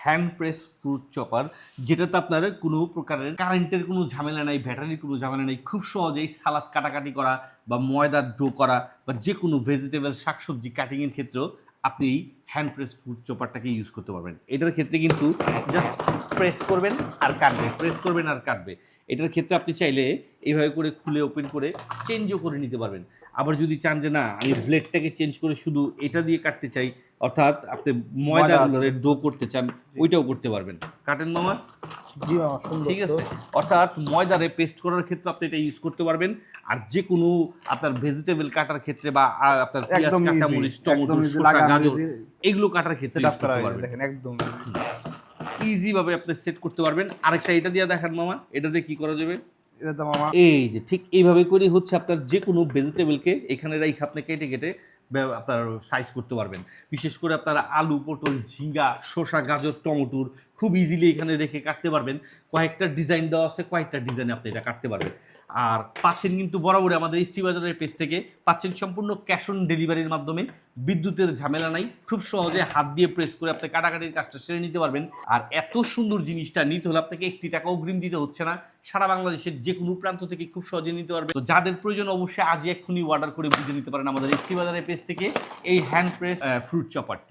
Hand press fruit chopper, যেটাতে আপনার কোনো প্রকারের কারেন্টের কোনো ঝামেলা নাই, ব্যাটারির কোনো ঝামেলা নেই। খুব সহজেই সালাদ কাটাকাটি করা বা ময়দার ডো করা বা যে কোনো ভেজিটেবল শাকসবজি কাটিংয়ের ক্ষেত্রেও আপনি এই হ্যান্ড প্রেস ফ্রুট চপারটাকে ইউজ করতে পারবেন। এটার ক্ষেত্রে কিন্তু জাস্ট প্রেস করবেন আর কাটবে, প্রেস করবেন আর কাটবে। এটার ক্ষেত্রে আপনি চাইলে এইভাবে করে খুলে ওপেন করে চেঞ্জও করে নিতে পারবেন। আবার যদি চান যে না আমি ব্লেডটাকে চেঞ্জ করে শুধু এটা দিয়ে কাটতে চাই, অর্থাৎ আপনি ময়দাগুলোর ডো করতে চান, ওইটাও করতে পারবেন। কাটেন মামা। জি মামা, সুন্দর। ঠিক আছে, অর্থাৎ ময়দারে পেস্ট করার ক্ষেত্রে আপনি এটা ইউজ করতে পারবেন। আর যে কোনো আপনার ভেজিটেবল কাটার ক্ষেত্রে বা আপনার পেঁয়াজ, একদম কাঁচামরিচ, easy, টমেটো, একদম easy, শসা, লাগানো গাজর easy, এগুলো কাটার ক্ষেত্রে সেটআপ ইউজ করা করতে হয়েছে, পারবেন। দেখেন একদম ইজি ভাবে আপনি সেট করতে পারবেন। আরেকটা এটা দিয়ে দেখান মামা, এটা দিয়ে কি করা যাবে। এটা তো মামা এই যে ঠিক এইভাবে করে হচ্ছে আপনার যে কোনো ভেজিটেবলকে এখানে রাইখে আপনি কেটে কেটে আপনার সাইজ করতে পারবেন। বিশেষ করে আপনারা আলু, পটল, ঝিঙ্গা, শসা, গাজর, টমেটোর খুব ইজিলি এখানে রেখে কাটতে পারবেন। কয়েকটা ডিজাইন দেওয়া আছে, কয়েকটা ডিজাইনে আপনি এটা কাটতে পারবেন। আর পাচ্ছেন কিন্তু বরাবরই আমাদের ইস্টি বাজারের পেজ থেকে পাচ্ছেন সম্পূর্ণ ক্যাশ অন ডেলিভারির মাধ্যমে। বিদ্যুতের ঝামেলা নাই, খুব সহজে হাত দিয়ে প্রেস করে আপনি কাটাকাটির কাজটা সেরে নিতে পারবেন। আর এত সুন্দর জিনিসটা নিতে হলে আপনাকে 1 টাকা অগ্রিম দিতে হচ্ছে না। সারা বাংলাদেশের যে কোনো প্রান্ত থেকে খুব সহজে নিতে পারবেন। তো যাদের প্রয়োজন অবশ্যই আজই এক্ষুনি অর্ডার করে বুঝে নিতে পারেন আমাদের ইস্টি বাজারের পেজ থেকে এই হ্যান্ড প্রেস ফ্রুট চপারটি।